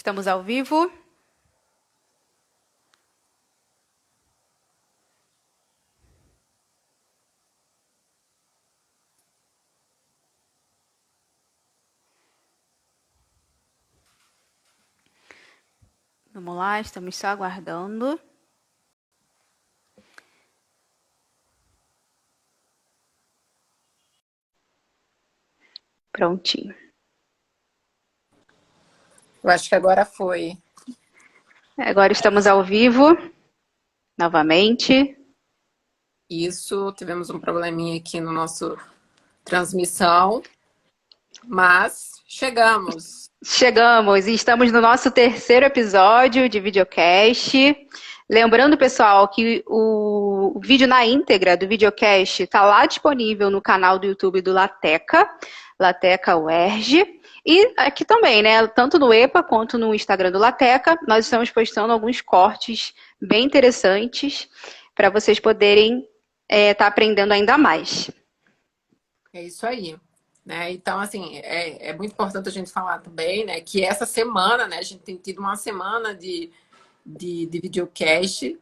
Estamos ao vivo. Vamos lá, estamos só aguardando. Prontinho. Eu acho que agora foi. Agora estamos ao vivo, novamente. Isso, tivemos um probleminha aqui no nosso transmissão, mas chegamos. Chegamos e estamos no nosso terceiro episódio de videocast. Lembrando, pessoal, que o vídeo na íntegra do videocast está lá disponível no canal do YouTube do Lateca, Lateca UERJ. E aqui também, né? Tanto no EPA quanto no Instagram do Lateca, nós estamos postando alguns cortes bem interessantes para vocês poderem estar aprendendo ainda mais. É isso aí. Né? Então, assim, é muito importante a gente falar também, né, que essa semana, né, a gente tem tido uma semana de videocast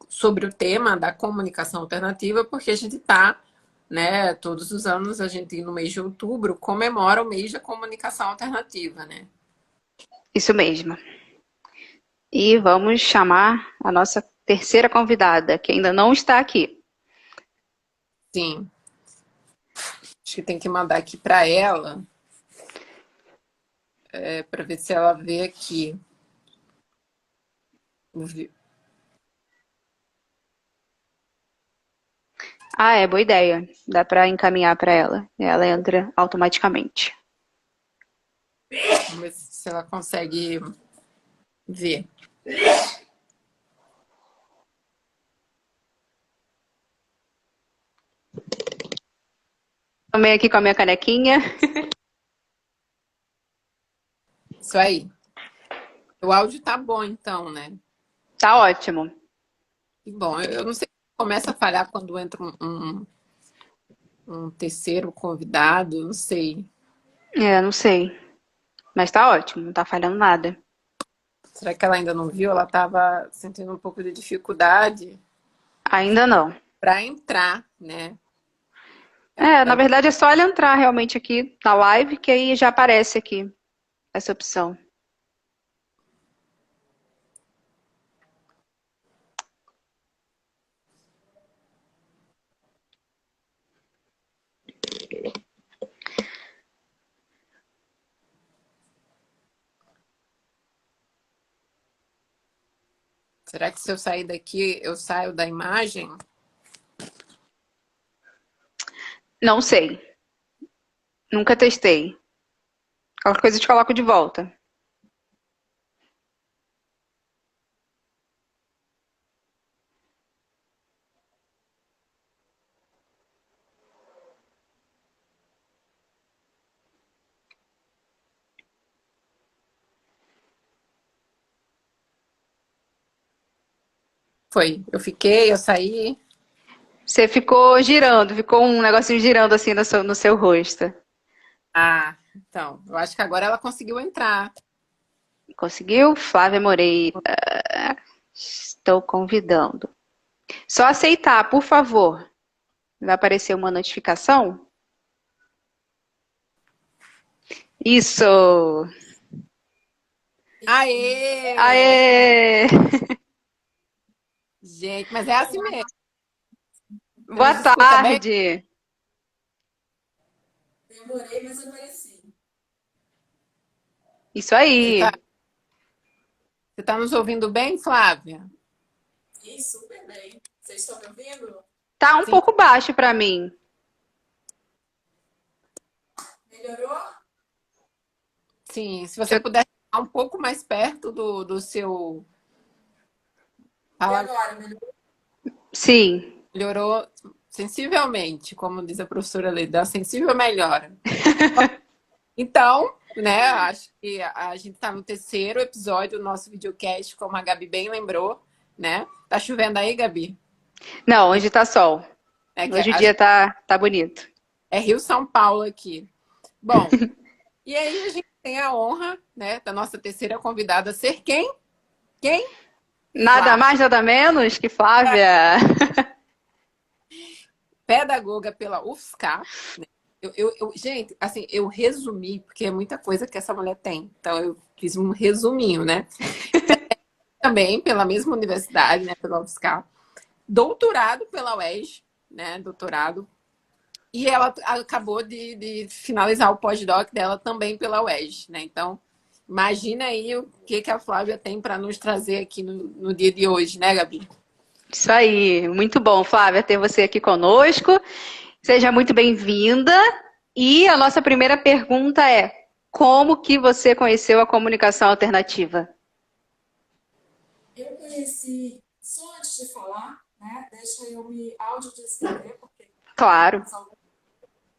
sobre o tema da comunicação alternativa, porque a gente está, né, todos os anos, a gente, no mês de outubro, comemora o mês da comunicação alternativa, né? Isso mesmo. E vamos chamar a nossa terceira convidada, que ainda não está aqui. Sim. Acho que tem que mandar aqui para ela, para ver se ela vê aqui. Ah, é boa ideia. Dá para encaminhar para ela. Ela entra automaticamente. Vamos ver se ela consegue ver. Também aqui com a minha canequinha. Isso aí. O áudio tá bom, então, né? Tá ótimo. Que bom. Eu não sei se começa a falhar quando entra um terceiro convidado, não sei. Não sei. Mas tá ótimo, não tá falhando nada. Será que ela ainda não viu? Ela estava sentindo um pouco de dificuldade Ainda não. para entrar, né? Na verdade é só ela entrar realmente aqui na live, que aí já aparece aqui essa opção. Será que se eu sair daqui, eu saio da imagem? Não sei. Nunca testei. Qualquer coisa eu te coloco de volta. Foi. Eu fiquei, eu saí. Você ficou girando, ficou um negocinho girando assim no seu rosto. Ah, então. Eu acho que agora ela conseguiu entrar. Conseguiu? Flávia Moreira. Estou convidando. Só aceitar, por favor. Vai aparecer uma notificação? Isso! Aê! Aê! Gente, mas é assim mesmo. Você Boa nos escuta bem? tarde! Demorei, mas apareci. Isso Você tá, aí! você tá nos ouvindo bem, Flávia? Ih, super bem. Vocês estão me ouvindo? Tá um Sim. pouco baixo para mim. Melhorou? Sim. Se você puder ficar um pouco mais perto do seu. E Fala, agora, melhorou? Sim. melhorou sensivelmente, como diz a professora Leda, sensível melhora. Então, né, acho que a gente está no terceiro episódio do nosso videocast, como a Gabi bem lembrou, né? Tá chovendo aí, Gabi? Não, hoje tá sol. É que Hoje o dia tá bonito. é Rio São Paulo aqui. Bom, e aí a gente tem a honra, né, da nossa terceira convidada ser quem? Quem? Nada mais, nada menos que Flávia. Pedagoga pela UFSCar. Né? Gente, assim, eu resumi, porque é muita coisa que essa mulher tem. Então, eu fiz um resuminho, né? Também pela mesma universidade, né, pela UFSCar. Doutorado pela UERJ, né, doutorado. E ela acabou de finalizar o pós-doc dela também pela UERJ, né? Então, imagina aí o que a Flávia tem para nos trazer aqui no dia de hoje, né, Gabi? Isso aí, muito bom, Flávia, ter você aqui conosco. Seja muito bem-vinda. E a nossa primeira pergunta é: como que você conheceu a comunicação alternativa? Eu conheci, só antes de falar, né? Deixa eu me audiodescrever, porque Claro. temos alguém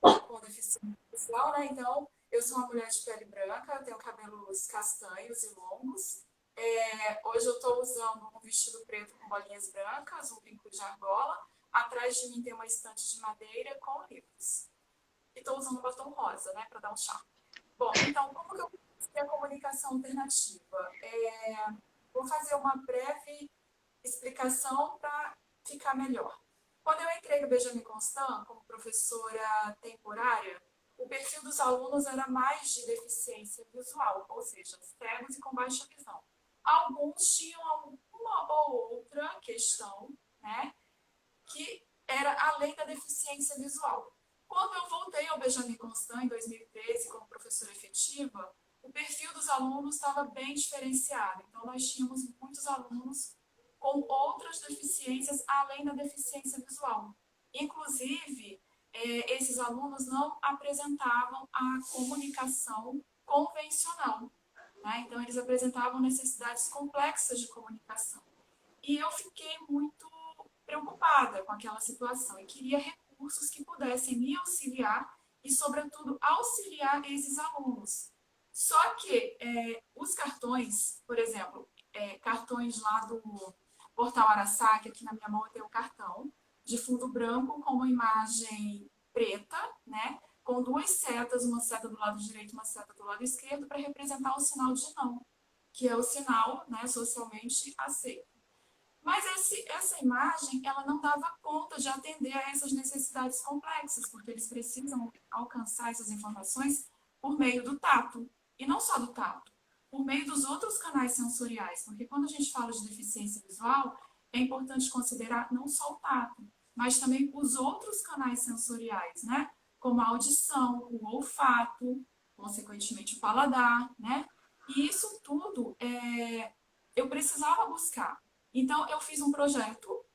com deficiência visual, né? Então, eu sou uma mulher de pele branca, tenho cabelos castanhos e longos. Hoje eu estou usando um vestido preto com bolinhas brancas, um brinco de argola. Atrás de mim tem uma estante de madeira com livros. E estou usando um batom rosa, né, para dar um charme. Bom, então, como que eu conheci a comunicação alternativa? Vou fazer uma breve explicação para ficar melhor. Quando eu entrei no Benjamin Constant como professora temporária, o perfil dos alunos era mais de deficiência visual, ou seja, cegos e com baixa visão. Alguns tinham alguma ou outra questão, né, que era além da deficiência visual. Quando eu voltei ao Benjamin Constant em 2013 como professora efetiva, o perfil dos alunos estava bem diferenciado. Então, nós tínhamos muitos alunos com outras deficiências além da deficiência visual. Inclusive, esses alunos não apresentavam a comunicação convencional. Né? Então, eles apresentavam necessidades complexas de comunicação. E eu fiquei muito preocupada com aquela situação e queria recursos que pudessem me auxiliar e, sobretudo, auxiliar esses alunos. Só que os cartões, por exemplo, cartões lá do Portal Araçá, que aqui na minha mão eu tenho um cartão de fundo branco com uma imagem preta, né, com duas setas, uma seta do lado direito e uma seta do lado esquerdo, para representar o sinal de não, que é o sinal, né, socialmente aceito. Mas essa imagem, ela não dava conta de atender a essas necessidades complexas, porque eles precisam alcançar essas informações por meio do tato. E não só do tato, por meio dos outros canais sensoriais. Porque quando a gente fala de deficiência visual, é importante considerar não só o tato, mas também os outros canais sensoriais, né? Como a audição, o olfato, consequentemente o paladar, né? E isso tudo eu precisava buscar. Então, eu fiz um projeto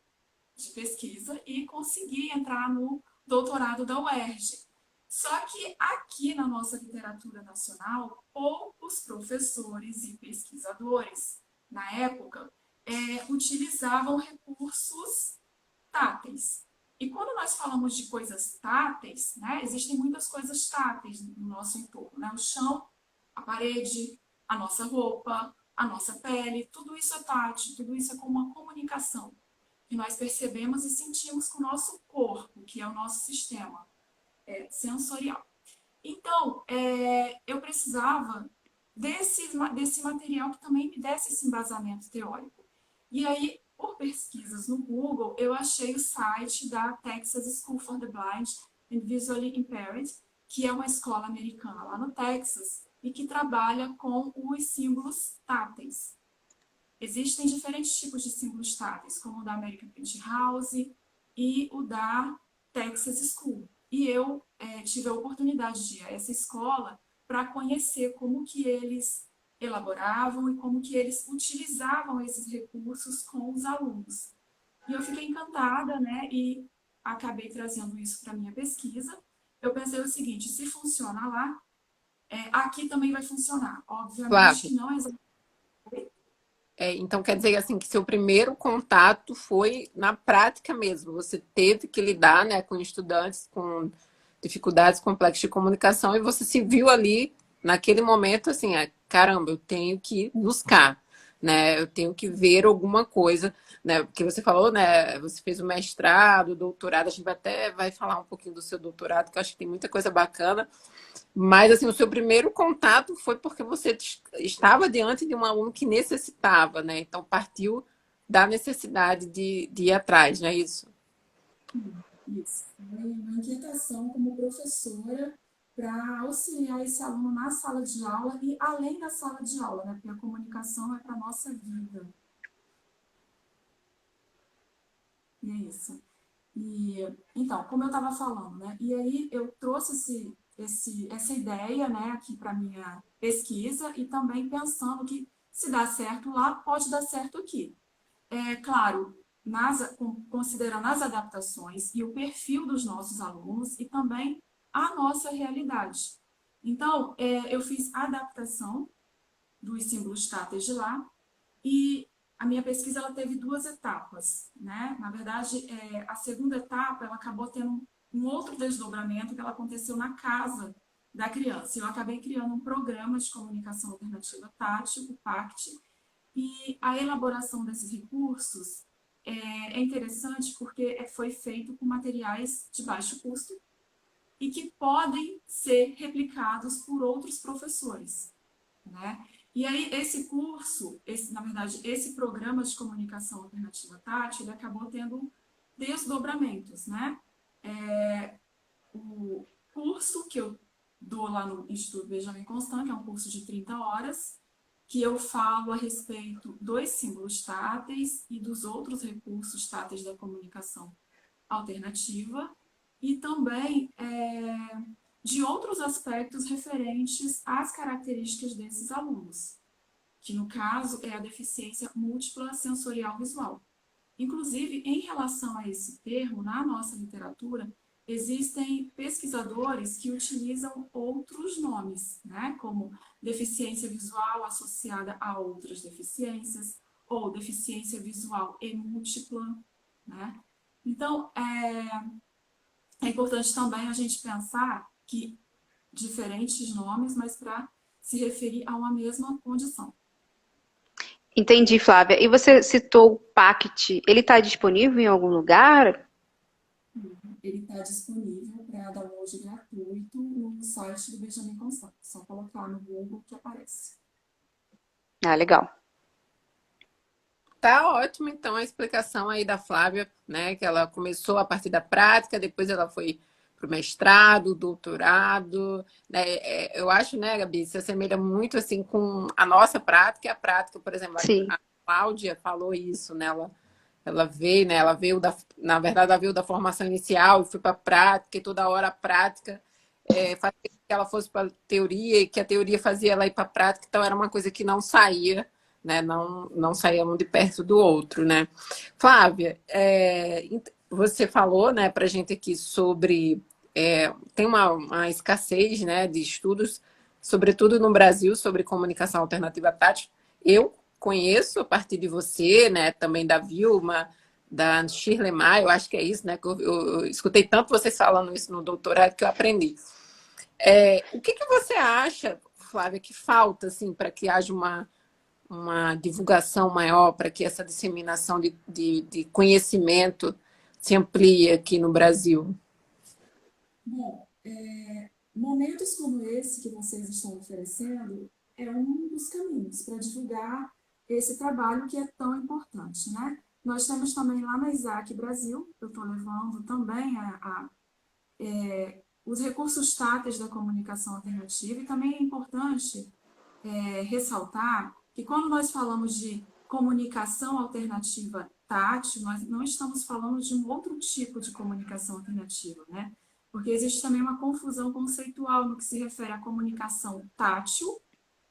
de pesquisa e consegui entrar no doutorado da UERJ. Só que aqui na nossa literatura nacional, poucos professores e pesquisadores, na época, utilizavam recursos táteis. E quando nós falamos de coisas táteis, né, existem muitas coisas táteis no nosso entorno. Né? O chão, a parede, a nossa roupa, a nossa pele, tudo isso é tátil, tudo isso é como uma comunicação que nós percebemos e sentimos com o nosso corpo, que é o nosso sistema sensorial. Então, eu precisava desse material que também me desse esse embasamento teórico. E aí, por pesquisas no Google, eu achei o site da Texas School for the Blind and Visually Impaired, que é uma escola americana lá no Texas e que trabalha com os símbolos táteis. Existem diferentes tipos de símbolos táteis, como o da American Print House e o da Texas School. E eu tive a oportunidade de ir a essa escola para conhecer como que eles elaboravam e como que eles utilizavam esses recursos com os alunos. E eu fiquei encantada, né? E acabei trazendo isso para a minha pesquisa. Eu pensei o seguinte, se funciona lá, aqui também vai funcionar. Obviamente que não é exatamente. Então, quer dizer assim, que seu primeiro contato foi na prática mesmo. Você teve que lidar, né, com estudantes com dificuldades complexas de comunicação e você se viu ali, naquele momento, assim, caramba, eu tenho que buscar. né? Eu tenho que ver alguma coisa, né? Porque você falou, né? Você fez o mestrado, o doutorado, a gente até vai falar um pouquinho do seu doutorado, que eu acho que tem muita coisa bacana. Mas, assim, o seu primeiro contato foi porque você estava diante de um aluno que necessitava, né? Então, partiu da necessidade de ir atrás, não é isso? Isso. Foi uma inquietação como professora para auxiliar esse aluno na sala de aula e além da sala de aula, né? Porque a comunicação é para a nossa vida. E é isso. E, então, como eu estava falando, né? E aí eu trouxe essa ideia, né, aqui para minha pesquisa e também pensando que se dá certo lá, pode dar certo aqui. É claro, considerando as adaptações e o perfil dos nossos alunos e também a nossa realidade. Então, eu fiz a adaptação dos símbolos táteis de lá e a minha pesquisa ela teve duas etapas, né? Na verdade, a segunda etapa ela acabou tendo um outro desdobramento que ela aconteceu na casa da criança. Eu acabei criando um programa de comunicação alternativa tátil, o PACT, e a elaboração desses recursos é interessante porque foi feito com materiais de baixo custo e que podem ser replicados por outros professores, né? E aí, esse curso, na verdade, esse programa de comunicação alternativa tátil, ele acabou tendo desdobramentos, né? O curso que eu dou lá no Instituto Benjamin Constant, que é um curso de 30 horas, que eu falo a respeito dos símbolos táteis e dos outros recursos táteis da comunicação alternativa, e também de outros aspectos referentes às características desses alunos, que no caso é a deficiência múltipla sensorial visual. Inclusive, em relação a esse termo, na nossa literatura, existem pesquisadores que utilizam outros nomes, né, como deficiência visual associada a outras deficiências, ou deficiência visual e múltipla, né? Então, é importante também a gente pensar que diferentes nomes, mas para se referir a uma mesma condição. Entendi, Flávia. E você citou o PACT. Ele está disponível em algum lugar? Ele está disponível para download gratuito no site do Benjamin Constant. Só colocar no Google que aparece. Ah, legal. Tá ótimo, então, a explicação aí da Flávia, né? Que ela começou a partir da prática, depois ela foi para o mestrado, doutorado, né? Eu acho, né, Gabi, se assemelha muito assim com a nossa prática e a prática, por exemplo, Sim. a Cláudia falou isso, né? Ela veio, né? Ela veio na verdade, ela veio da formação inicial e foi para a prática, e toda hora a prática fazia que ela fosse para a teoria, e que a teoria fazia ela ir para a prática, então era uma coisa que não saía, né? Não saía um de perto do outro, né? Flávia, você falou, né, para a gente aqui sobre tem uma escassez, né, de estudos, sobretudo no Brasil, sobre comunicação alternativa tática. Eu conheço a partir de você, né, também da Vilma, da Shirley Maia, eu acho que é isso, né, que eu escutei tanto vocês falando isso no doutorado que eu aprendi. O que você acha, Flávia, que falta assim, para que haja uma divulgação maior, para que essa disseminação de conhecimento se amplie aqui no Brasil? Bom, momentos como esse que vocês estão oferecendo é um dos caminhos para divulgar esse trabalho que é tão importante, né? Nós temos também lá na Isaac Brasil, eu estou levando também os recursos táteis da comunicação alternativa, e também é importante ressaltar que quando nós falamos de comunicação alternativa tátil, nós não estamos falando de um outro tipo de comunicação alternativa, né? Porque existe também uma confusão conceitual no que se refere à comunicação tátil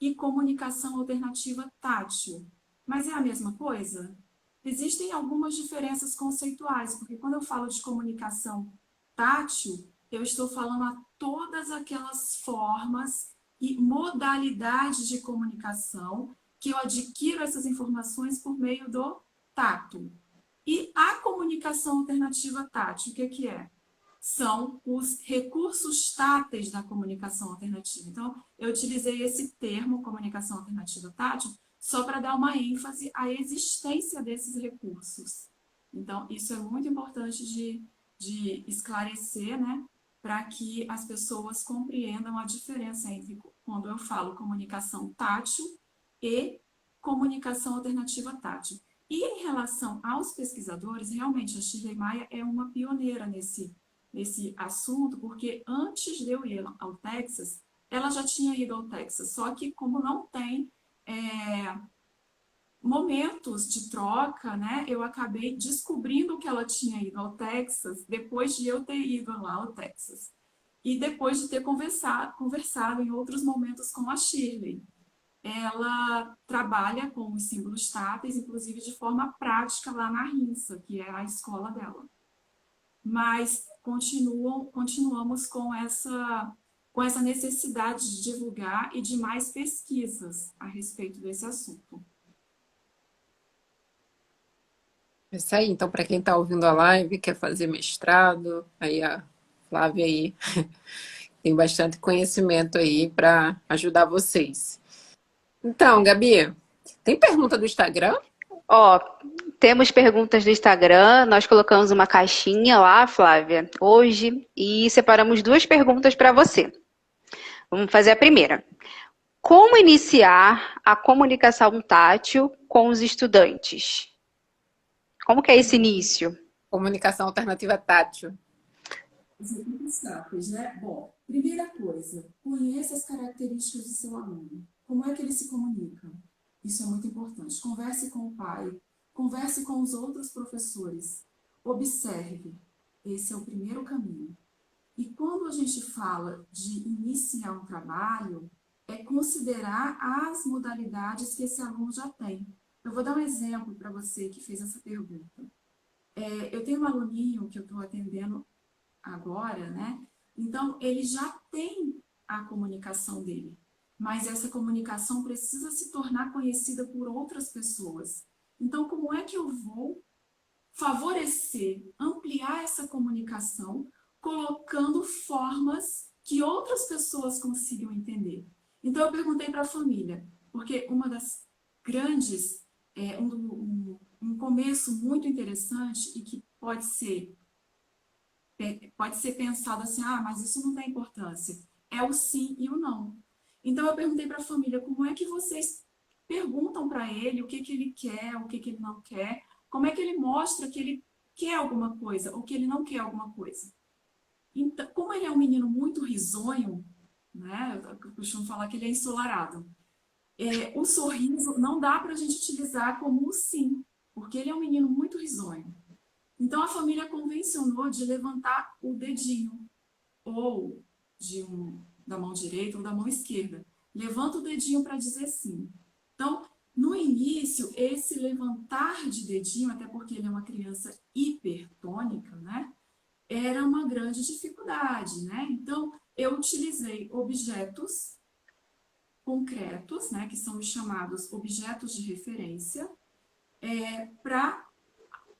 e comunicação alternativa tátil. Mas é a mesma coisa? Existem algumas diferenças conceituais, porque quando eu falo de comunicação tátil, eu estou falando a todas aquelas formas e modalidades de comunicação que eu adquiro essas informações por meio do tato. E a comunicação alternativa tátil, o que é? São os recursos táteis da comunicação alternativa. Então, eu utilizei esse termo, comunicação alternativa tátil, só para dar uma ênfase à existência desses recursos. Então, isso é muito importante de esclarecer, né? Para que as pessoas compreendam a diferença entre quando eu falo comunicação tátil e comunicação alternativa tátil. E em relação aos pesquisadores, realmente a Shirley Maia é uma pioneira nesse assunto, porque antes de eu ir ao Texas, ela já tinha ido ao Texas, só que como não tem momentos de troca, né, eu acabei descobrindo que ela tinha ido ao Texas depois de eu ter ido lá ao Texas. E depois de ter conversado em outros momentos com a Shirley. Ela trabalha com os símbolos táteis, inclusive de forma prática lá na RINSA, que é a escola dela. Mas continuamos com essa necessidade de divulgar e de mais pesquisas a respeito desse assunto. Isso aí. Então, para quem está ouvindo a live, quer fazer mestrado, aí a Flávia aí tem bastante conhecimento aí para ajudar vocês. Então, Gabi, tem pergunta do Instagram? Ó, temos perguntas do Instagram, nós colocamos uma caixinha lá, Flávia, hoje, e separamos 2 perguntas para você. Vamos fazer a primeira. Como iniciar a comunicação tátil com os estudantes? Como que é esse início? Comunicação alternativa tátil. Os né? Bom, primeira coisa, conheça as características do seu aluno. Como é que ele se comunica? Isso é muito importante. Converse com o pai, converse com os outros professores, observe. Esse é o primeiro caminho. E quando a gente fala de iniciar um trabalho, é considerar as modalidades que esse aluno já tem. Eu vou dar um exemplo para você que fez essa pergunta. Eu tenho um aluninho que eu estou atendendo agora, né? Então, ele já tem a comunicação dele, mas essa comunicação precisa se tornar conhecida por outras pessoas. Então, como é que eu vou favorecer, ampliar essa comunicação, colocando formas que outras pessoas consigam entender? Então, eu perguntei para a família, porque uma das grandes, um começo muito interessante e que pode ser pensado assim, mas isso não tem importância. É o sim e o não. Então, eu perguntei para a família, como é que vocês perguntam para ele o que ele quer, o que ele não quer, como é que ele mostra que ele quer alguma coisa ou que ele não quer alguma coisa. Então, como ele é um menino muito risonho, né, eu costumo falar que ele é ensolarado, o sorriso não dá para a gente utilizar como um sim, porque ele é um menino muito risonho. Então, a família convencionou de levantar o dedinho, ou da mão direita ou da mão esquerda. Levanta o dedinho para dizer sim. Então, no início, esse levantar de dedinho, até porque ele é uma criança hipertônica, né? Era uma grande dificuldade, né? Então, eu utilizei objetos concretos, né? Que são os chamados objetos de referência, para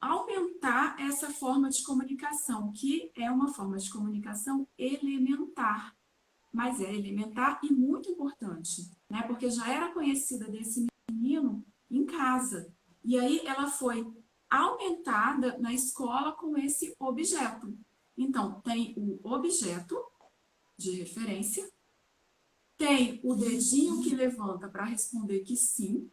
aumentar essa forma de comunicação, que é uma forma de comunicação elementar, mas é elementar e muito importante, né? Porque já era conhecida desse menino em casa, e aí ela foi aumentada na escola com esse objeto. Então, tem o objeto de referência, tem o dedinho que levanta para responder que sim,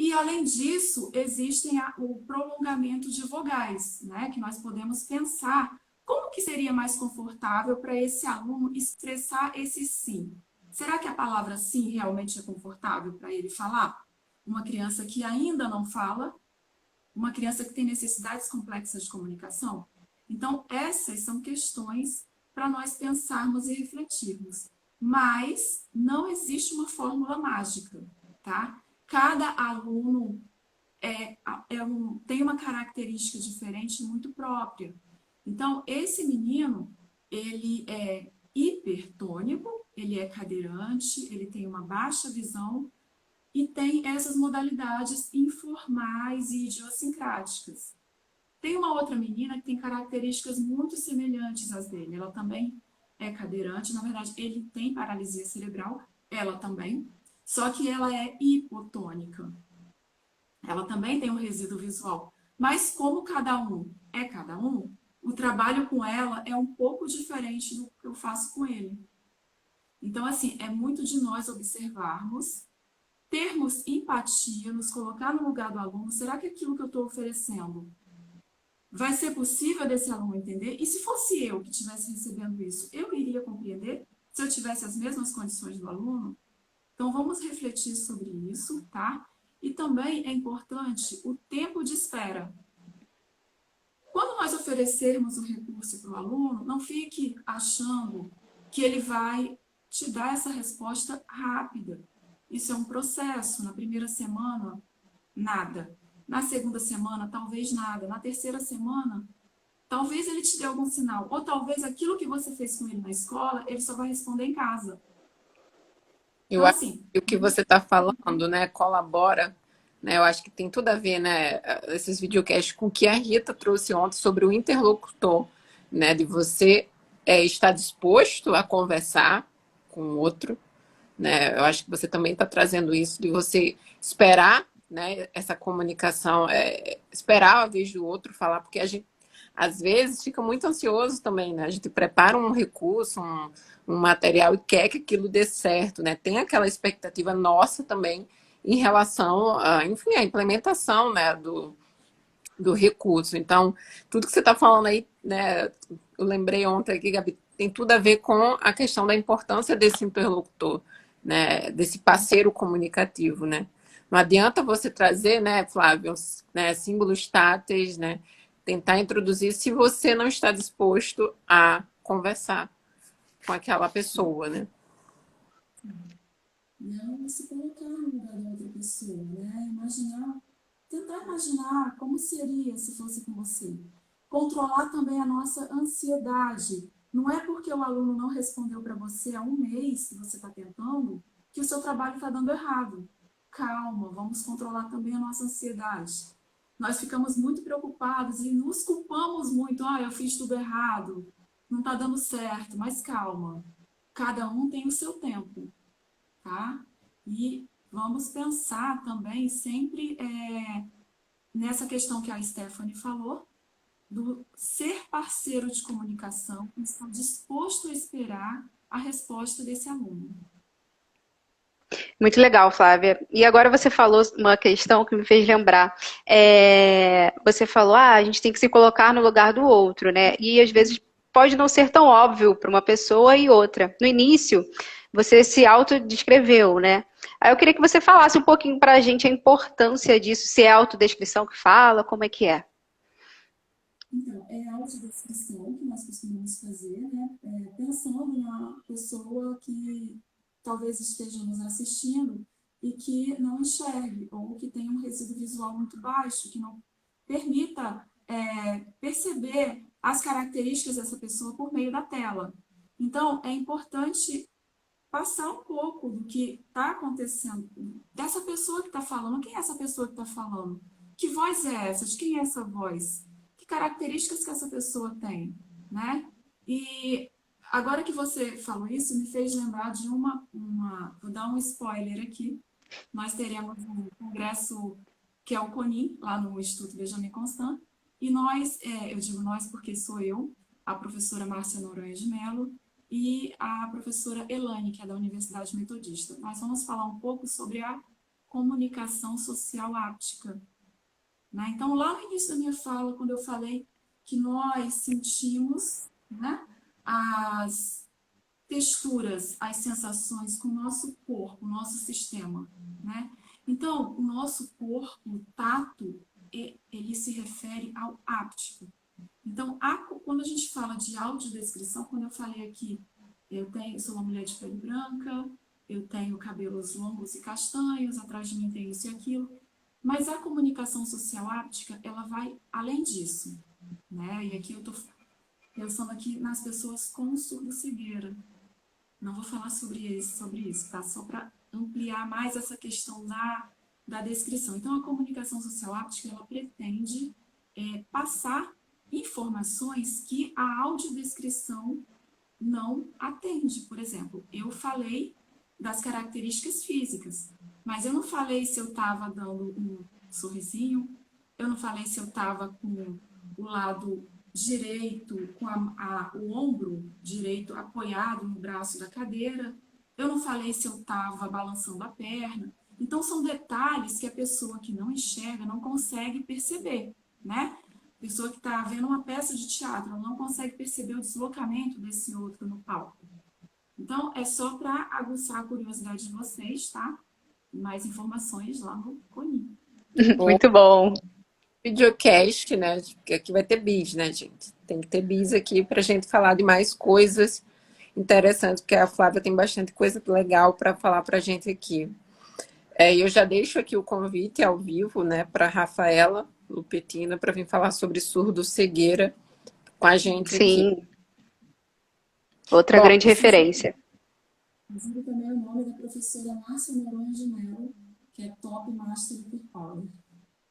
e, além disso, existem o prolongamento de vogais, né? Que nós podemos pensar como que seria mais confortável para esse aluno expressar esse sim. Será que a palavra sim realmente é confortável para ele falar? Uma criança que ainda não fala, uma criança que tem necessidades complexas de comunicação? Então, essas são questões para nós pensarmos e refletirmos. Mas não existe uma fórmula mágica, tá? Cada aluno tem uma característica diferente muito própria. Então, esse menino, ele é hipertônico, ele é cadeirante, ele tem uma baixa visão e tem essas modalidades informais e idiosincráticas. Tem uma outra menina que tem características muito semelhantes às dele. Ela também é cadeirante, na verdade, ele tem paralisia cerebral, ela também. Só que ela é hipotônica. Ela também tem um resíduo visual. Mas como cada um é cada um, o trabalho com ela é um pouco diferente do que eu faço com ele. Então, assim, é muito de nós observarmos, termos empatia, nos colocar no lugar do aluno. Será que aquilo que eu estou oferecendo vai ser possível desse aluno entender? E se fosse eu que estivesse recebendo isso, eu iria compreender se eu tivesse as mesmas condições do aluno? Então, vamos refletir sobre isso, tá? E também é importante o tempo de espera. Quando nós oferecermos o recurso para o aluno, não fique achando que ele vai te dar essa resposta rápida. Isso é um processo. Na primeira semana, nada. Na segunda semana, talvez nada. Na terceira semana, talvez ele te dê algum sinal. Ou talvez aquilo que você fez com ele na escola, ele só vai responder em casa. Eu Então, acho assim, que o que você está falando, né, colabora, né? Eu acho que tem tudo a ver, né, esses videocasts com o que a Rita trouxe ontem sobre o interlocutor, né, de você estar disposto a conversar com o outro, né? Eu acho que você também está trazendo isso de você esperar, né, essa comunicação, esperar a vez do outro falar, porque a gente às vezes fica muito ansioso também, né? A gente prepara um recurso, um material e quer que aquilo dê certo, né? Tem aquela expectativa nossa também em relação a, enfim, a implementação, né, do recurso. Então, tudo que você está falando aí, né, eu lembrei ontem aqui, Gabi, tem tudo a ver com a questão da importância desse interlocutor, né, desse parceiro comunicativo, né? Não adianta você trazer, né, Flávio, né, símbolos táteis, né, tentar introduzir se você não está disposto a conversar com aquela pessoa, né? não se colocar no lugar da outra pessoa, né? Imaginar, tentar imaginar como seria se fosse com você. Controlar também a nossa ansiedade. Não é porque o aluno não respondeu para você há um mês que você está tentando que o seu trabalho está dando errado. Calma, vamos controlar também a nossa ansiedade. Nós ficamos muito preocupados e nos culpamos muito. Ah, eu fiz tudo errado, não está dando certo, mas calma. Cada um tem o seu tempo, tá? E vamos pensar também sempre nessa questão que a Stephanie falou, do ser parceiro de comunicação e estar disposto a esperar a resposta desse aluno. Muito legal, Flávia. E agora você falou uma questão que me fez lembrar. Você falou, a gente tem que se colocar no lugar do outro, né? E às vezes pode não ser tão óbvio para uma pessoa e outra. No início, você se autodescreveu, né? Aí eu queria que você falasse um pouquinho para a gente a importância disso, se é a autodescrição que fala, como é que é? Então, é a autodescrição que nós costumamos fazer, né? Pensando na pessoa que talvez esteja nos assistindo e que não enxergue, ou que tenha um resíduo visual muito baixo, que não permita perceber as características dessa pessoa por meio da tela. Então, é importante passar um pouco do que está acontecendo, dessa pessoa que está falando. Quem é essa pessoa que está falando? Que voz é essa? De quem é essa voz? Que características que essa pessoa tem, né? E agora que você falou isso, me fez lembrar de vou dar um spoiler aqui. Nós teremos um congresso que é o CONIM, lá no Instituto Benjamin Constant, e nós, eu digo nós porque sou eu, a professora Márcia Noronha de Mello, e a professora Elane, que é da Universidade Metodista. Nós vamos falar um pouco sobre a comunicação social áptica, né? Então, lá no início da minha fala, quando eu falei que nós sentimos, né, as texturas, as sensações com o nosso corpo, o nosso sistema, né? Então, o nosso corpo, o tato, ele se refere ao áptico. Então, quando a gente fala de audiodescrição, quando eu falei aqui, eu sou uma mulher de pele branca, eu tenho cabelos longos e castanhos, atrás de mim tem isso e aquilo, mas a comunicação social áptica, ela vai além disso, né? E aqui eu estou pensando aqui nas pessoas com surdo-cegueira. Não vou falar sobre isso, tá? Só para ampliar mais essa questão da descrição. Então, a comunicação social áptica, ela pretende passar informações que a audiodescrição não atende. Por exemplo, eu falei das características físicas. Mas eu não falei se eu estava dando um sorrisinho, eu não falei se eu estava com o lado direito, com o ombro direito apoiado no braço da cadeira, eu não falei se eu estava balançando a perna. Então, são detalhes que a pessoa que não enxerga não consegue perceber, né? A pessoa que está vendo uma peça de teatro, ela não consegue perceber o deslocamento desse outro no palco. Então, é só para aguçar a curiosidade de vocês, tá? Mais informações lá no Coni. Muito bom. Videocast, né? Porque aqui vai ter bis, né, gente? Tem que ter bis aqui para a gente falar de mais coisas interessantes, porque a Flávia tem bastante coisa legal para falar para a gente aqui. Eu já deixo aqui o convite ao vivo, né, para Rafaela Lupetina para vir falar sobre surdo-cegueira com a gente aqui. Sim. Outra grande referência. Inclusive também o nome da professora Márcia Noronha de Mello, que é Top Master Super Power.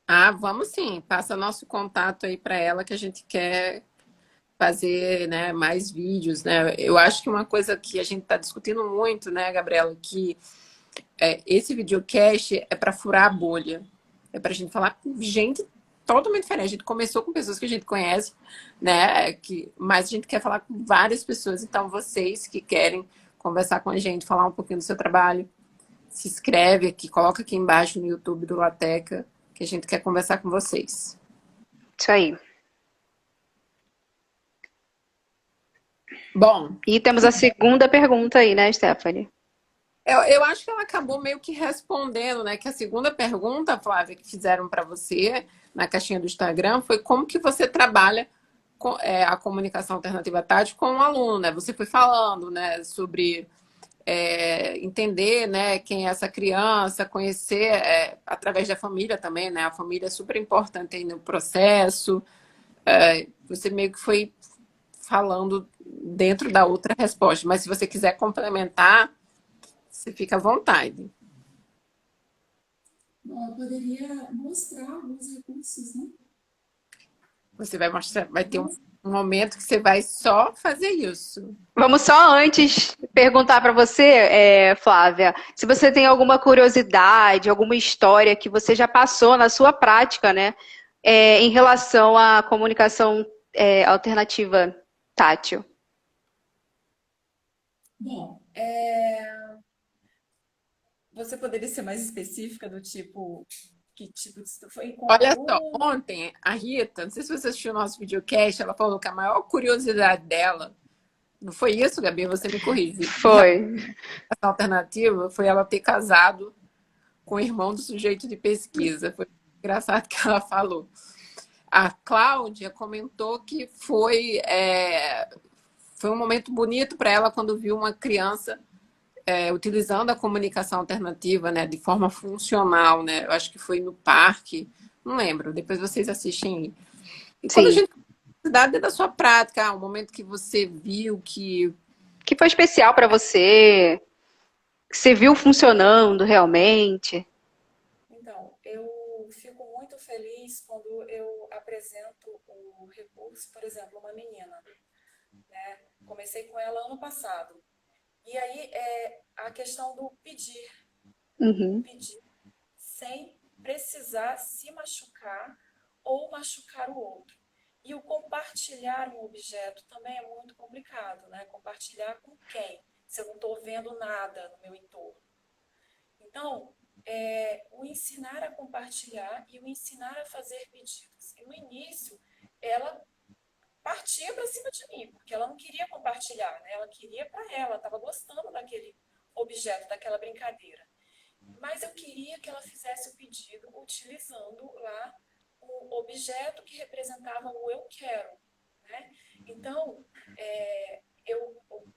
Ah, vamos sim. Passa nosso contato aí para ela que a gente quer fazer, né, mais vídeos, né? Eu acho que uma coisa que a gente está discutindo muito, né, Gabriela, que esse videocast é para furar a bolha. É para a gente falar com gente totalmente diferente. A gente começou com pessoas que a gente conhece, né? Mas a gente quer falar com várias pessoas. Então, vocês que querem conversar com a gente, falar um pouquinho do seu trabalho, se inscreve aqui, coloca aqui embaixo no YouTube do Lateca, que a gente quer conversar com vocês. Isso aí. Bom, E temos a segunda pergunta aí, né, Stephanie? eu acho que ela acabou meio que respondendo, né? Que a segunda pergunta, Flávia, que fizeram para você na caixinha do Instagram foi como que você trabalha a comunicação alternativa tátil com o aluno, né? Você foi falando, né, sobre entender, né, quem é essa criança, conhecer através da família também, né? A família é super importante aí no processo. Você meio que foi falando dentro da outra resposta, mas se você quiser complementar, você fica à vontade. Bom, eu poderia mostrar alguns recursos, né? Você vai mostrar, vai ter um momento que você vai só fazer isso. Vamos só antes perguntar para você, Flávia, se você tem alguma curiosidade, alguma história que você já passou na sua prática, né, em relação à comunicação alternativa tátil. Bom, você poderia ser mais específica do tipo, que tipo de foi com Olha só, aluno? ontem a Rita, não sei se você assistiu o nosso videocast, ela falou que a maior curiosidade dela, não foi isso, Gabi? Você me corrige. Foi. A alternativa foi ela ter casado com o irmão do sujeito de pesquisa. Foi engraçado que ela falou. A Cláudia comentou que foi um momento bonito para ela quando viu uma criança utilizando a comunicação alternativa, né, de forma funcional, né? Eu acho que foi no parque, não lembro. Depois vocês assistem aí. E quando a Sim. gente dentro da sua prática, o momento que você viu que Que foi especial para você, que você viu funcionando realmente. Então, eu fico muito feliz quando eu apresento o recurso, por exemplo, uma menina, né? Comecei com ela ano passado. E aí é a questão do pedir, Uhum. pedir sem precisar se machucar ou machucar o outro. E o compartilhar um objeto também é muito complicado, né? Compartilhar com quem? Se eu não estou vendo nada no meu entorno. Então, o ensinar a compartilhar e o ensinar a fazer pedidos. E no início, ela partia para cima de mim, porque ela não queria compartilhar, né? Ela queria para ela, estava gostando daquele objeto, daquela brincadeira. Mas eu queria que ela fizesse o pedido utilizando lá o objeto que representava o eu quero, né? Então,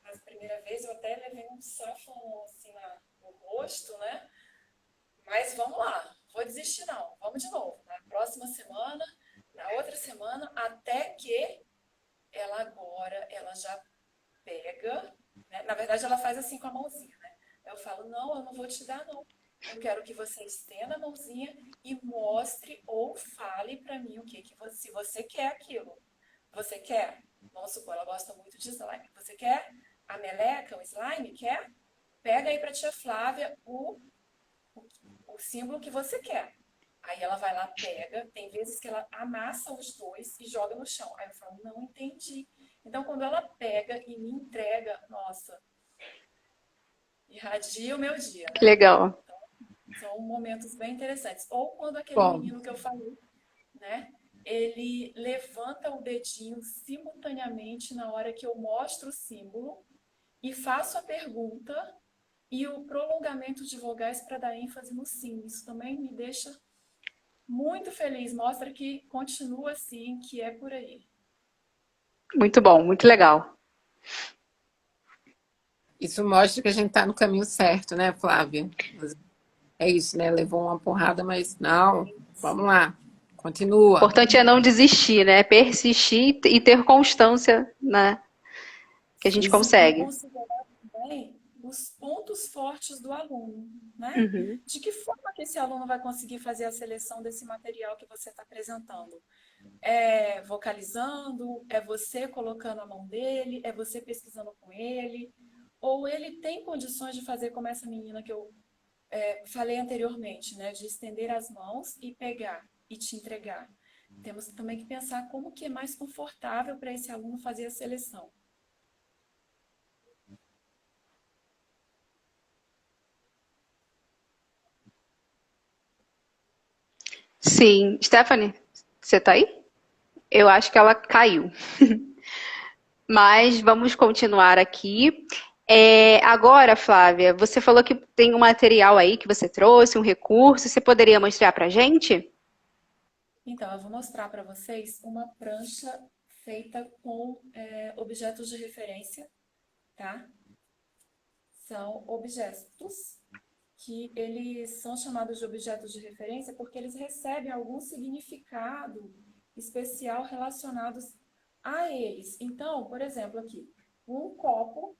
na primeira vez, eu até levei um sáfano assim no rosto, né? Mas vamos lá, vou desistir não, vamos de novo. Na próxima semana, na outra semana, até que ela já pega, né? Na verdade, ela faz assim com a mãozinha, né? Eu falo, não, eu não vou te dar, não. Eu quero que você estenda a mãozinha e mostre ou fale para mim se você quer aquilo. Você quer? Vamos supor, ela gosta muito de slime. Você quer a meleca, o slime? Quer? pega aí para tia Flávia o símbolo que você quer. Aí ela vai lá, pega, tem vezes que ela amassa os dois e joga no chão. Aí eu falo, não entendi. Então, quando ela pega e me entrega, nossa, irradia o meu dia, Que né? legal. São momentos bem interessantes. Ou quando aquele Bom, menino que eu falei, né? Ele levanta o dedinho simultaneamente na hora que eu mostro o símbolo e faço a pergunta e o prolongamento de vogais para dar ênfase no sim. Isso também me deixa muito feliz, mostra que continua assim, que é por aí. Muito bom, muito legal. isso mostra que a gente está no caminho certo, né, Flávia? É isso, né? Levou uma porrada, mas não, vamos lá, O continua. importante é não desistir, né? Persistir e ter constância, né? Que a gente Sim, e consegue. considerar também os pontos fortes do aluno, né? Uhum. De que forma que esse aluno vai conseguir fazer a seleção desse material que você está apresentando? É vocalizando? É você colocando a mão dele? É você pesquisando com ele? Ou ele tem condições de fazer como essa menina que eu falei anteriormente, né? De estender as mãos e pegar e te entregar. Temos também que pensar como que é mais confortável para esse aluno fazer a seleção. Sim. Stephanie, você tá aí? Eu acho que ela caiu. Mas vamos continuar aqui. Agora, Flávia, você falou que tem um material aí que você trouxe, um recurso. Você poderia mostrar pra gente? Então, eu vou mostrar para vocês uma prancha feita com objetos de referência, tá? São objetos que eles são chamados de objetos de referência porque eles recebem algum significado especial relacionados a eles. Então, por exemplo, aqui, um copo.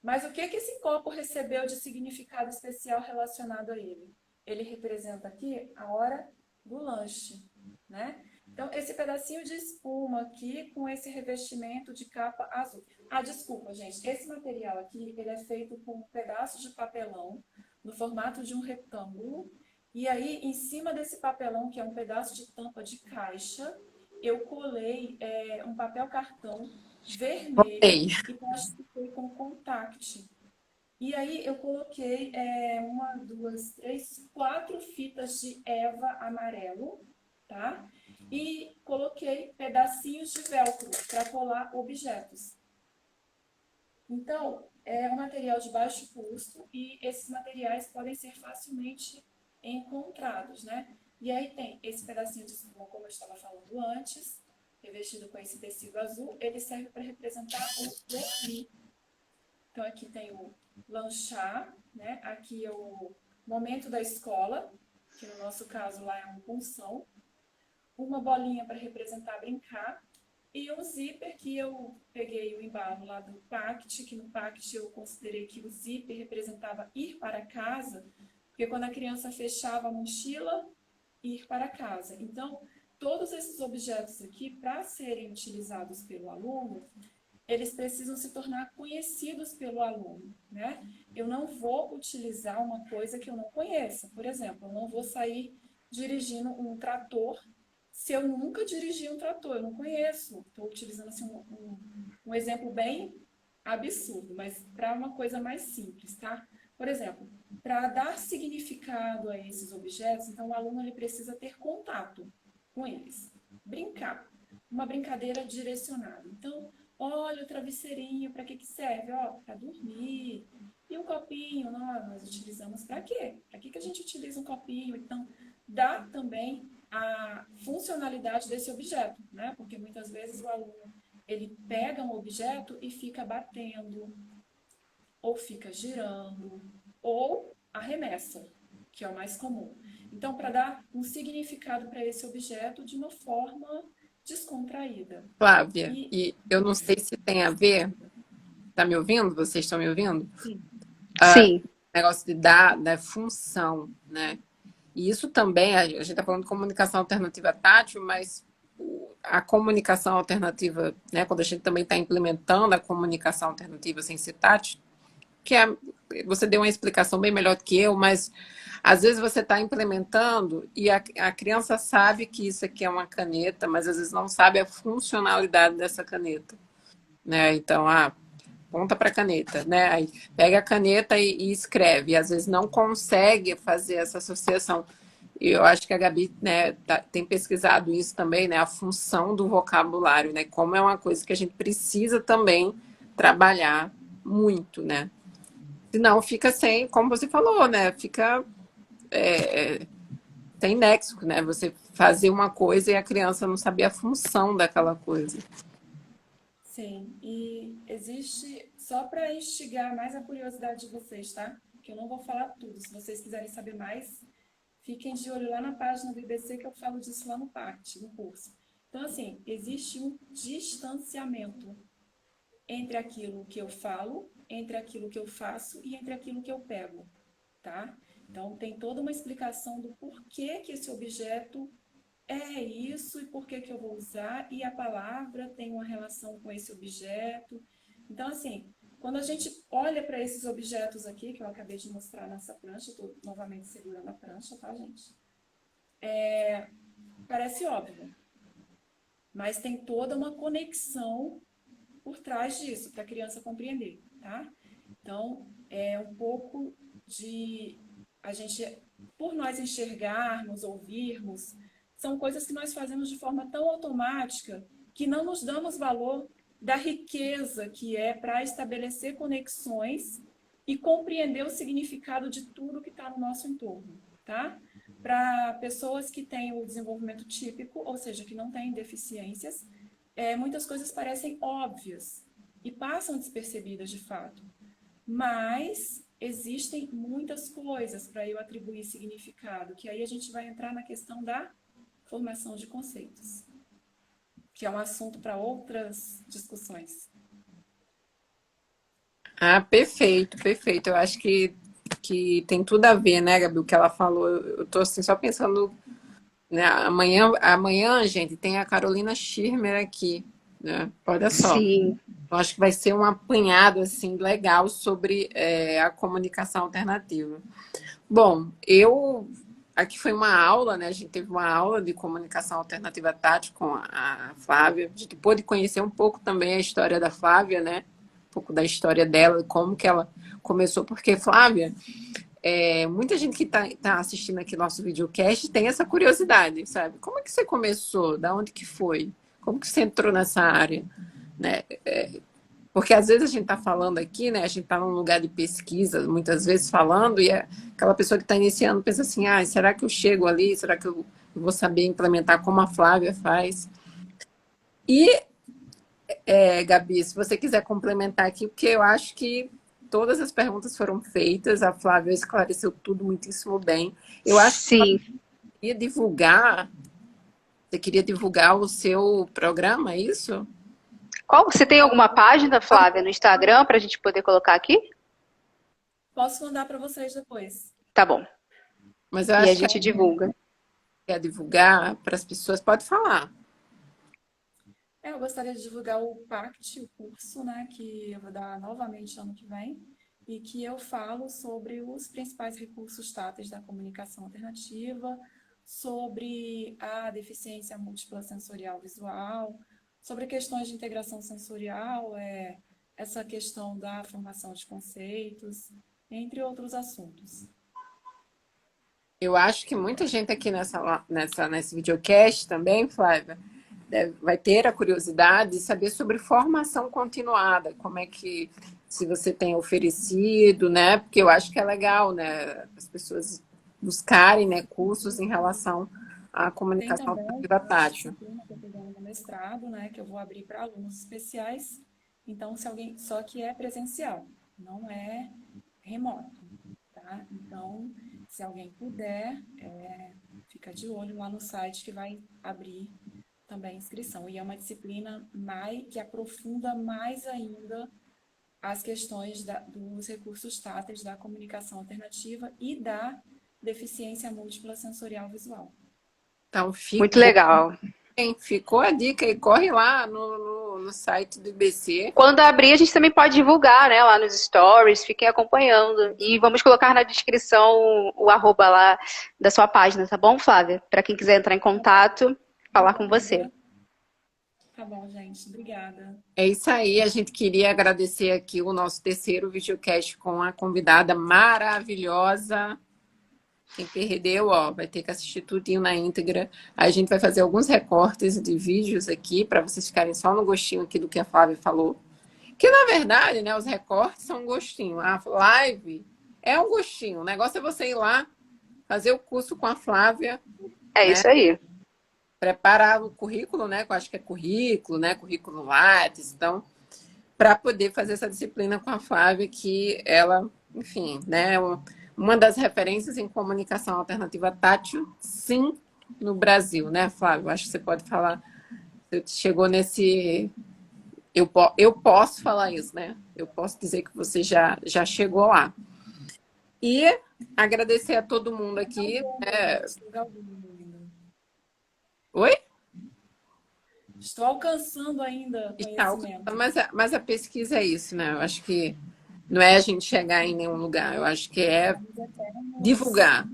Mas o que que esse copo recebeu de significado especial relacionado a ele? Ele representa aqui a hora do lanche, né? Então, esse pedacinho de espuma aqui com esse revestimento de capa azul. Ah, desculpa, gente. Esse material aqui, ele é feito com um pedaço de papelão no formato de um retângulo. E aí, em cima desse papelão, que é um pedaço de tampa de caixa, eu colei um papel cartão vermelho Ei, e plastifiquei com contact. E aí eu coloquei uma, duas, três, quatro fitas de Eva amarelo, tá? E coloquei pedacinhos de velcro para colar objetos. Então, é um material de baixo custo e esses materiais podem ser facilmente encontrados, né? E aí tem esse pedacinho de espuma, como eu estava falando antes, revestido com esse tecido azul, ele serve para representar o dormir. Então, aqui tem o lanchar, né? Aqui é o momento da escola, que no nosso caso lá é um punção. Uma bolinha para representar brincar. E um zíper que eu peguei o embalo lá do Pact, que no Pact eu considerei que o zíper representava ir para casa, porque quando a criança fechava a mochila, ir para casa. Então, todos esses objetos aqui, para serem utilizados pelo aluno, eles precisam se tornar conhecidos pelo aluno, né? Eu não vou utilizar uma coisa que eu não conheça. Por exemplo, eu não vou sair dirigindo um trator se eu nunca dirigi um trator, eu não conheço. Estou utilizando assim, um exemplo bem absurdo, mas para uma coisa mais simples, tá? Por exemplo, para dar significado a esses objetos, então o aluno ele precisa ter contato com eles, brincar, uma brincadeira direcionada. Então, olha o travesseirinho, para que que serve? Ó, para dormir. E um copinho, nós utilizamos para quê? Para que que a gente utiliza um copinho? Então, dá também a funcionalidade desse objeto, né? Porque muitas vezes o aluno ele pega um objeto e fica batendo, ou fica girando, ou arremessa, que é o mais comum. Então, para dar um significado para esse objeto de uma forma descontraída. Flávia, E e eu não sei se tem a ver, tá me ouvindo? Vocês estão me ouvindo? sim, Sim. Negócio de dar, da função, né? E isso também, a gente está falando de comunicação alternativa tátil, mas a comunicação alternativa, né, quando a gente também está implementando a comunicação alternativa sem ser tátil, que você deu uma explicação bem melhor do que eu, mas às vezes você está implementando e a criança sabe que isso aqui é uma caneta, mas às vezes não sabe a funcionalidade dessa caneta, né? Então, aponta para a caneta, né? Aí pega a caneta e escreve, e às vezes não consegue fazer essa associação. E eu acho que a Gabi, né, tem pesquisado isso também, né? A função do vocabulário, né? Como é uma coisa que a gente precisa também trabalhar muito, né? Senão fica sem, como você falou, né? Fica sem nexo, né? Você fazer uma coisa e a criança não saber a função daquela coisa. Sim, e existe, só para instigar mais a curiosidade de vocês, tá? Que eu não vou falar tudo. Se vocês quiserem saber mais, fiquem de olho lá na página do IBC que eu falo disso lá no PACT, no curso. Então, assim, existe um distanciamento entre aquilo que eu falo, entre aquilo que eu faço e entre aquilo que eu pego, tá? Então, tem toda uma explicação do porquê que esse objeto é isso e por que que eu vou usar, e a palavra tem uma relação com esse objeto. Então, assim, quando a gente olha para esses objetos aqui, que eu acabei de mostrar nessa prancha, estou novamente segurando a prancha, tá, gente? Parece óbvio, mas tem toda uma conexão por trás disso, para a criança compreender, tá? Então, é um pouco de a gente, por nós enxergarmos, ouvirmos, são coisas que nós fazemos de forma tão automática que não nos damos valor da riqueza que é para estabelecer conexões e compreender o significado de tudo que está no nosso entorno, tá? Para pessoas que têm o desenvolvimento típico, ou seja, que não têm deficiências, muitas coisas parecem óbvias e passam despercebidas de fato. Mas existem muitas coisas para eu atribuir significado, que aí a gente vai entrar na questão da formação de conceitos, que é um assunto para outras discussões. Perfeito, perfeito. Eu acho que tem tudo a ver, né, Gabi, o que ela falou. Eu tô assim, só pensando, né, amanhã, gente, tem a Carolina Schirmer aqui, né? Olha só. Sim. Eu acho que vai ser um apanhado, assim, legal sobre a comunicação alternativa. Bom, aqui foi uma aula, né? A gente teve uma aula de comunicação alternativa tática com a Flávia. A gente pôde conhecer um pouco também a história da Flávia, né? Um pouco da história dela, como que ela começou. Porque, Flávia, muita gente que tá assistindo aqui nosso videocast tem essa curiosidade, sabe? Como é que você começou? Da onde que foi? Como que você entrou nessa área? Né? Porque às vezes a gente está falando aqui, né? A gente está num lugar de pesquisa, muitas vezes falando, e aquela pessoa que está iniciando pensa assim, será que eu chego ali? Será que eu vou saber implementar como a Flávia faz? E, Gabi, se você quiser complementar aqui, porque eu acho que todas as perguntas foram feitas, a Flávia esclareceu tudo muitíssimo bem. Eu acho que Sim. você queria divulgar o seu programa, é isso? Você tem alguma página, Flávia, no Instagram para a gente poder colocar aqui? Posso mandar para vocês depois. Tá bom. Mas eu E a acho que gente divulga. quer divulgar para as pessoas, pode falar. Eu gostaria de divulgar o PACT, o curso, né, que eu vou dar novamente ano que vem, e que eu falo sobre os principais recursos táteis da comunicação alternativa, sobre a deficiência múltipla sensorial visual, sobre questões de integração sensorial, essa questão da formação de conceitos, entre outros assuntos. Eu acho que muita gente aqui nesse videocast também, Flávia, vai ter a curiosidade de saber sobre formação continuada, como é que, se você tem oferecido, né? Porque eu acho que é legal, né? As pessoas buscarem, né, cursos em relação à Tem comunicação também alternativa uma tátil. disciplina que eu estou dando no mestrado, né, que eu vou abrir para alunos especiais. Então, se alguém, só que é presencial, não é remoto, tá? Então, se alguém puder, fica de olho lá no site que vai abrir também a inscrição. E é uma disciplina que aprofunda mais ainda as questões dos recursos táteis da comunicação alternativa e da deficiência múltipla sensorial visual. Então, Muito legal. Hein? Ficou a dica aí, corre lá no site do IBC. Quando abrir, a gente também pode divulgar, né, lá nos stories, fiquem acompanhando. E vamos colocar na descrição o arroba lá da sua página, tá bom, Flávia? Para quem quiser entrar em contato, falar com você. Tá bom, gente. Obrigada. É isso aí, a gente queria agradecer aqui o nosso terceiro videocast com a convidada maravilhosa. Quem perdeu, ó, vai ter que assistir tudinho na íntegra. A gente vai fazer alguns recortes de vídeos aqui para vocês ficarem só no gostinho aqui do que a Flávia falou. Que na verdade, né, os recortes são um gostinho. A live é um gostinho. O negócio é você ir lá, fazer o curso com a Flávia. É né? isso aí. Preparar o currículo, né? Que eu acho que é currículo, né? Currículo Lattes, então, para poder fazer essa disciplina com a Flávia, que ela, enfim, né? Uma das referências em comunicação alternativa tátil, sim, no Brasil, né, Flávia? Eu acho que você pode falar. Você chegou nesse. Eu posso falar isso, né? Eu posso dizer que você já chegou lá. E agradecer a todo mundo aqui. Oi? Estou alcançando ainda conhecimento. Mas a pesquisa é isso, né? Eu acho que não é a gente chegar em nenhum lugar. Eu acho que é divulgar.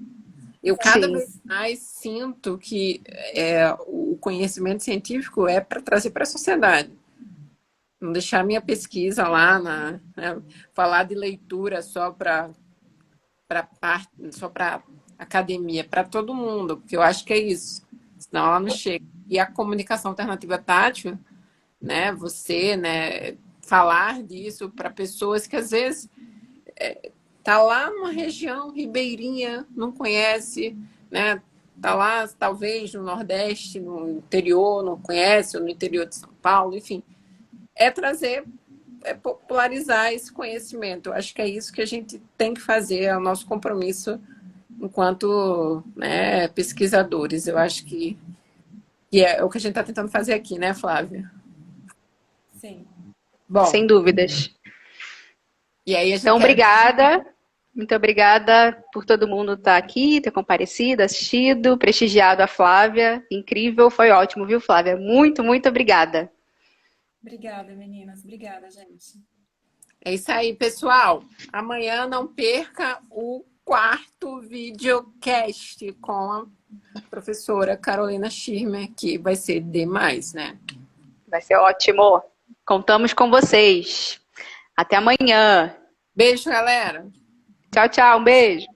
Eu cada vez mais sinto que o conhecimento científico é para trazer para a sociedade. Não deixar minha pesquisa lá, né? Falar de leitura só para academia, para todo mundo, porque eu acho que é isso. Senão ela não chega. E a comunicação alternativa tátil, né? Você, né? Falar disso para pessoas que às vezes tá lá numa região ribeirinha, não conhece, né? Tá lá talvez no Nordeste, no interior, não conhece, ou no interior de São Paulo, enfim. É trazer, popularizar esse conhecimento. Eu acho que é isso que a gente tem que fazer, é o nosso compromisso enquanto, né, pesquisadores. Eu acho que é o que a gente está tentando fazer aqui, né, Flávia? Sim. Bom, sem dúvidas. E aí a gente então, obrigada. Muito obrigada por todo mundo estar aqui, ter comparecido, assistido, prestigiado a Flávia. Incrível, foi ótimo, viu, Flávia? Muito, muito obrigada. Obrigada, meninas. Obrigada, gente. É isso aí, pessoal. Amanhã não perca o 4º videocast com a professora Carolina Schirmer, que vai ser demais, né? Vai ser ótimo. Contamos com vocês. Até amanhã. Beijo, galera. Tchau, tchau. Um beijo.